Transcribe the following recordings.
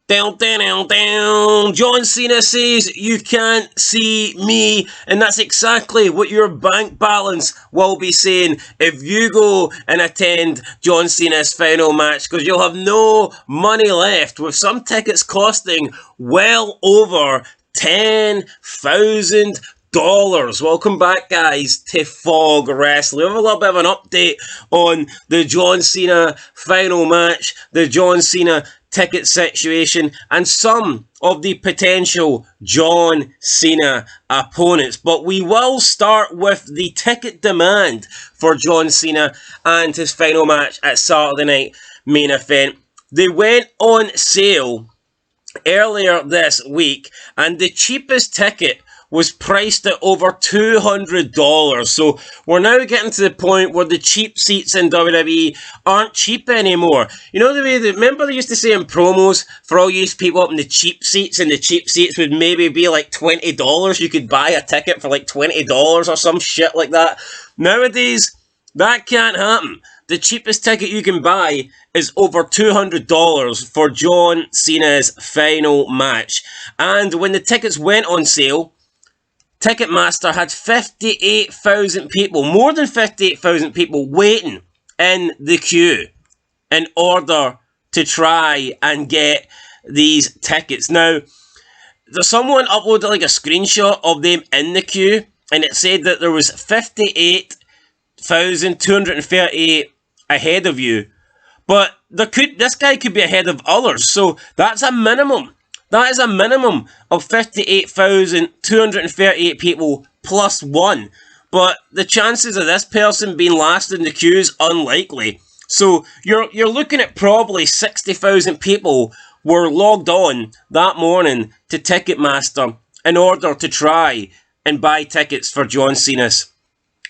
Down, down, down, down. John Cena says you can't see me, and that's exactly what your bank balance will be saying if you go and attend John Cena's final match, because you'll have no money left, with some tickets costing well over $10,000. Welcome back, guys, to Fog Wrestling. We have a little bit of an update on the John Cena final match, the John Cena ticket situation, and some of the potential John Cena opponents. But we will start with the ticket demand for John Cena and his final match at Saturday Night Main Event. They went on sale earlier this week, and the cheapest ticket was priced at over $200. So we're now getting to the point where the cheap seats in WWE aren't cheap anymore. You know the way that, remember they used to say in promos, for all you people up in the cheap seats, and the cheap seats would maybe be like $20. You could buy a ticket for like $20 or some shit like that. Nowadays, that can't happen. The cheapest ticket you can buy is over $200 for John Cena's final match. And when the tickets went on sale, Ticketmaster had 58,000 people, more than 58,000 people waiting in the queue in order to try and get these tickets. Now, someone uploaded like a screenshot of them in the queue, and it said that there was 58,238 ahead of you. But this guy could be ahead of others, so that's a minimum. That is a minimum of 58,238 people plus one. But the chances of this person being last in the queue is unlikely. So you're looking at probably 60,000 people were logged on that morning to Ticketmaster in order to try and buy tickets for John Cena's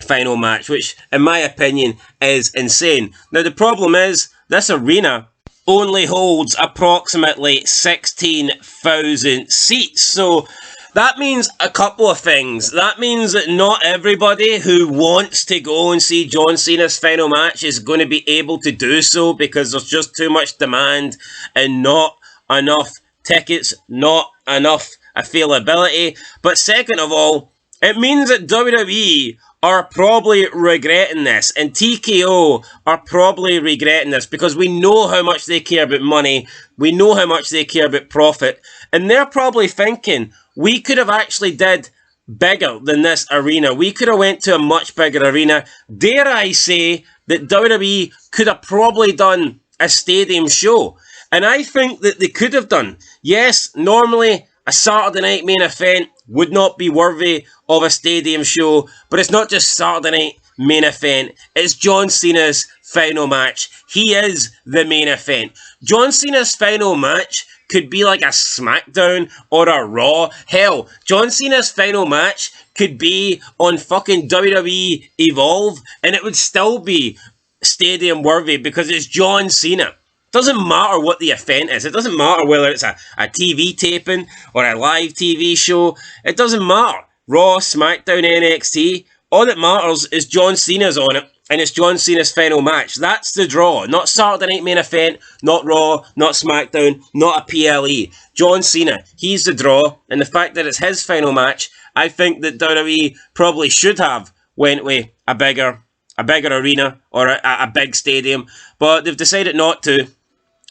final match, which in my opinion is insane. Now the problem is, this arena only holds approximately 16,000 seats. So that means a couple of things. That means that not everybody who wants to go and see John Cena's final match is going to be able to do so, because there's just too much demand and not enough tickets, not enough availability. But second of all, it means that WWE are probably regretting this, and TKO are probably regretting this, because we know how much they care about money, we know how much they care about profit, and they're probably thinking, we could have actually did bigger than this arena, we could have went to a much bigger arena. Dare I say that WWE could have probably done a stadium show, and I think that they could have done. Yes, normally a Saturday Night Main Event would not be worthy of a stadium show, but it's not just Saturday Night Main Event, it's John Cena's final match. He is the main event. John Cena's final match could be like a SmackDown or a Raw. Hell, John Cena's final match could be on fucking WWE Evolve, and it would still be stadium worthy, because it's John Cena. Doesn't matter what the event is. It doesn't matter whether it's a TV taping or a live TV show. It doesn't matter. Raw, SmackDown, NXT. All that matters is John Cena's on it, and it's John Cena's final match. That's the draw. Not Saturday Night Main Event, not Raw, not SmackDown, not a PLE. John Cena, he's the draw, and the fact that it's his final match, I think that WWE probably should have went with a bigger arena or a big stadium, but they've decided not to.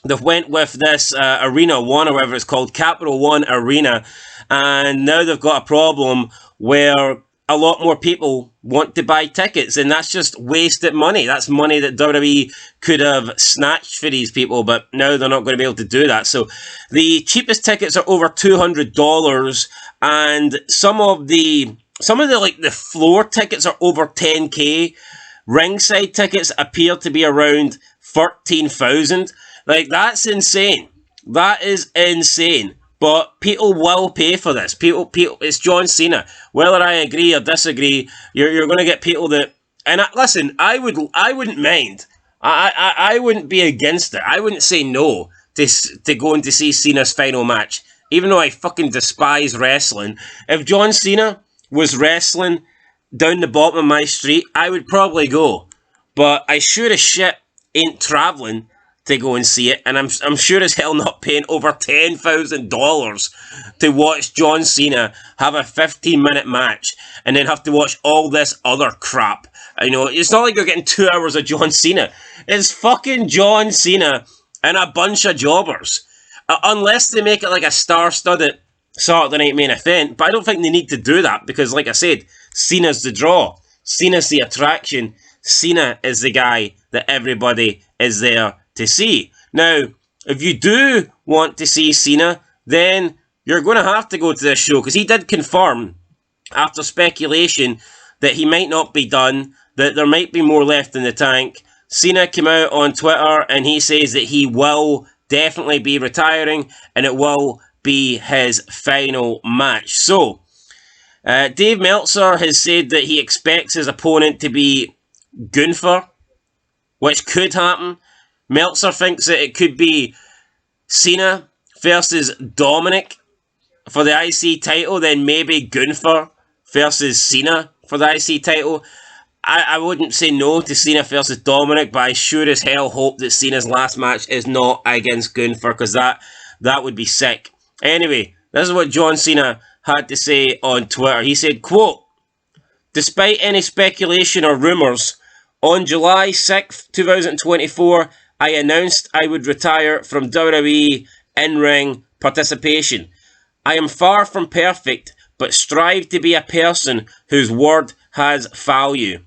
They've went with this Arena 1, or whatever it's called, Capital One Arena, and now they've got a problem where a lot more people want to buy tickets, and that's just wasted money. That's money that WWE could have snatched for these people, but now they're not going to be able to do that. So the cheapest tickets are over $200, and some of the like the floor tickets are over $10K. Ringside tickets appear to be around 13,000. Like, that's insane. That is insane. But people will pay for this. People. It's John Cena. Whether I agree or disagree, you're going to get people that. And listen, I wouldn't mind. I wouldn't be against it. I wouldn't say no to going to see Cena's final match, even though I fucking despise wrestling. If John Cena was wrestling down the bottom of my street, I would probably go. But I sure as shit ain't travelling to go and see it, and I'm sure as hell not paying over $10,000 to watch John Cena have a 15-minute match and then have to watch all this other crap. You know, it's not like you're getting 2 hours of John Cena. It's fucking John Cena and a bunch of jobbers. Unless they make it like a star-studded Saturday Night Main Event, but I don't think they need to do that because, like I said, Cena's the draw. Cena's the attraction. Cena is the guy that everybody is there to see. Now, if you do want to see Cena, then you're going to have to go to this show because he did confirm, after speculation, that he might not be done, that there might be more left in the tank. Cena came out on Twitter and he says that he will definitely be retiring and it will be his final match. So, Dave Meltzer has said that he expects his opponent to be Gunther, which could happen. Meltzer thinks that it could be Cena versus Dominic for the IC title, then maybe Gunther versus Cena for the IC title. I wouldn't say no to Cena versus Dominic, but I sure as hell hope that Cena's last match is not against Gunther, because that would be sick. Anyway, this is what John Cena had to say on Twitter. He said, quote, "Despite any speculation or rumours, on July 6th, 2024, I announced I would retire from WWE in-ring participation. I am far from perfect, but strive to be a person whose word has value.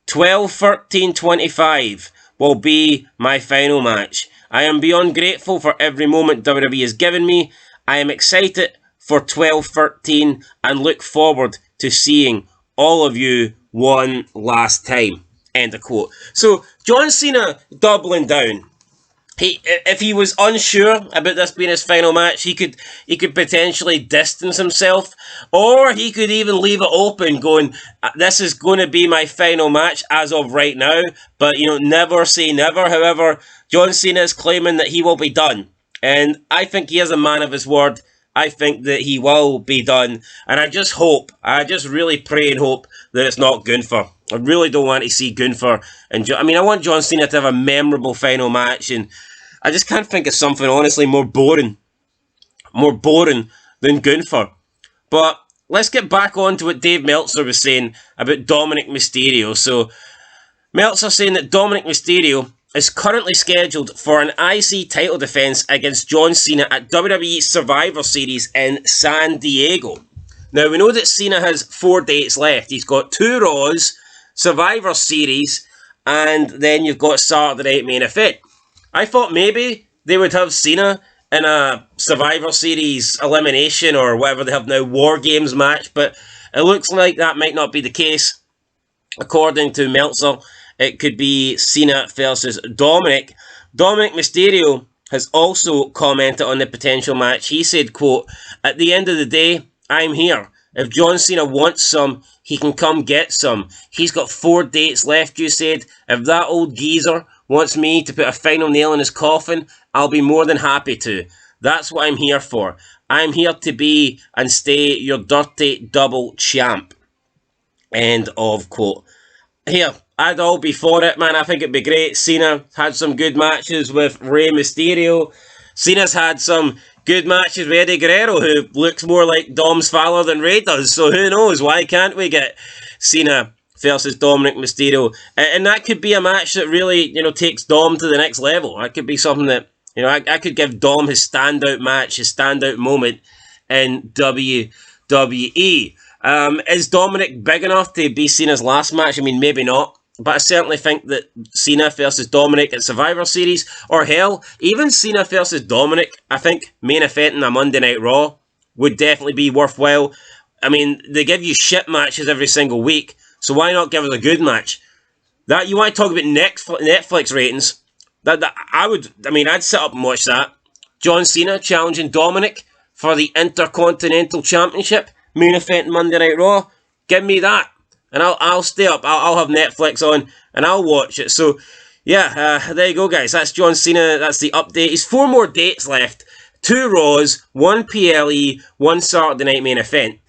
12/13/25 will be my final match. I am beyond grateful for every moment WWE has given me. I am excited for 12/13 and look forward to seeing all of you one last time." End of quote. So, John Cena doubling down. If he was unsure about this being his final match, he could potentially distance himself, or he could even leave it open, going, "This is going to be my final match as of right now." But never say never. However, John Cena is claiming that he will be done, and I think he is a man of his word. I think that he will be done, and I just really pray and hope that it's not Gunther. I really don't want to see Gunther. I want John Cena to have a memorable final match, and I just can't think of something, honestly, more boring than Gunther. But let's get back on to what Dave Meltzer was saying about Dominik Mysterio. So, Meltzer saying that Dominik Mysterio is currently scheduled for an IC title defense against John Cena at WWE Survivor Series in San Diego. Now, we know that Cena has 4 dates left. He's got 2 Raws, Survivor Series, and then you've got Saturday Night Main Event. I thought maybe they would have Cena in a Survivor Series elimination or whatever they have now, War Games match, but it looks like that might not be the case. According to Meltzer, it could be Cena versus Dominik. Dominik Mysterio has also commented on the potential match. He said, quote, "At the end of the day, I'm here. If John Cena wants some, he can come get some. He's got 4 dates left, you said. If that old geezer wants me to put a final nail in his coffin, I'll be more than happy to. That's what I'm here for. I'm here to be and stay your dirty double champ." End of quote. Here, I'd all be for it, man. I think it'd be great. Cena had some good matches with Rey Mysterio. Cena's had some good matches with Eddie Guerrero, who looks more like Dom's father than Rey does. So who knows? Why can't we get Cena versus Dominik Mysterio? And that could be a match that really, takes Dom to the next level. That could be something that, I could give Dom his standout match, his standout moment in WWE. Is Dominik big enough to be Cena's last match? I mean, maybe not. But I certainly think that Cena versus Dominik at Survivor Series, or hell, even Cena versus Dominik, I think main eventing a Monday Night Raw would definitely be worthwhile. I mean, they give you shit matches every single week, so why not give us a good match? That you want to talk about Netflix ratings? I'd sit up and watch that. John Cena challenging Dominik for the Intercontinental Championship, main event Monday Night Raw. Give me that. And I'll stay up. I'll have Netflix on and I'll watch it. So, yeah, there you go, guys. That's John Cena. That's the update. He's 4 more dates left. 2 Raws, 1 PLE, 1 Saturday Night Main Event.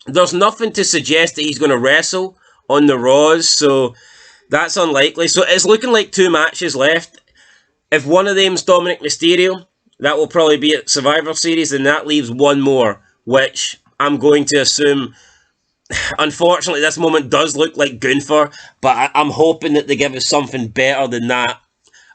There's nothing to suggest that he's going to wrestle on the Raws, so that's unlikely. So it's looking like 2 matches left. If one of them's Dominic Mysterio, that will probably be at Survivor Series, and that leaves one more, which I'm going to assume. Unfortunately, this moment does look like Gunther, but I'm hoping that they give us something better than that.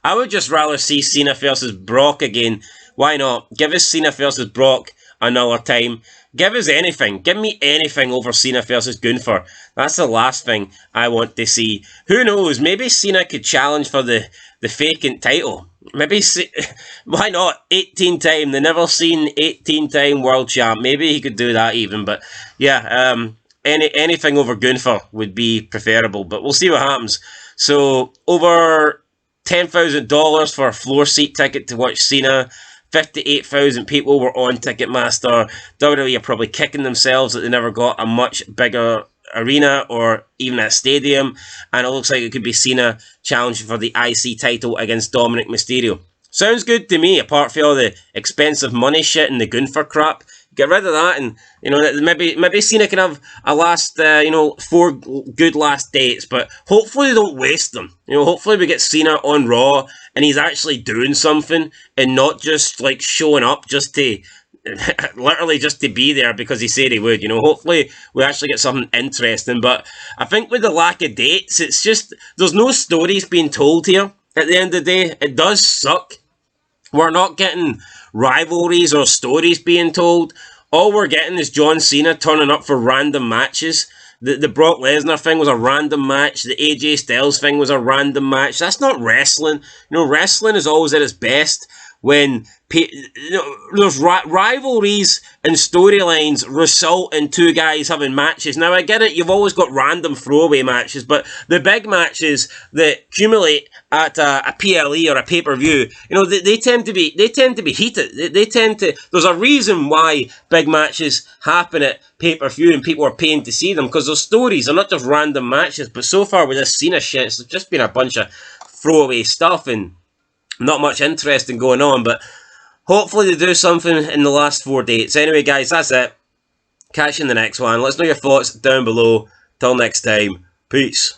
I would just rather see Cena versus Brock again. Why not? Give us Cena versus Brock another time. Give us anything. Give me anything over Cena versus Gunther. That's the last thing I want to see. Who knows? Maybe Cena could challenge for the vacant title. Maybe, why not? 18-time, the never seen 18-time world champ. Maybe he could do that even. But yeah, anything over Gunther would be preferable. But we'll see what happens. So over $10,000 for a floor seat ticket to watch Cena. 58,000 people were on Ticketmaster. WWE are probably kicking themselves that they never got a much bigger arena or even a stadium. And it looks like it could be Cena challenging for the IC title against Dominic Mysterio. Sounds good to me, apart from all the expensive money shit and the Gunther crap. Get rid of that, and maybe Cena can have a last 4 good last dates, but hopefully they don't waste them. Hopefully we get Cena on Raw and he's actually doing something and not just like showing up just to literally just to be there because he said he would. Hopefully we actually get something interesting. But I think with the lack of dates, it's just there's no stories being told here. At the end of the day, it does suck. We're not getting rivalries or stories being told. All we're getting is John Cena turning up for random matches. The Brock Lesnar thing was a random match. The AJ Styles thing was a random match. That's not wrestling. Wrestling is always at its best when there's rivalries and storylines result in two guys having matches. Now, I get it, you've always got random throwaway matches, but the big matches that accumulate at a PLE or a pay-per-view, they tend to be heated. There's a reason why big matches happen at pay-per-view and people are paying to see them, because those stories are not just random matches. But so far with this Cena shit, it's just been a bunch of throwaway stuff and not much interesting going on. But hopefully they do something in the last 4 dates. Anyway, guys, that's it. Catch you in the next one. Let us know your thoughts down below. Till next time, peace.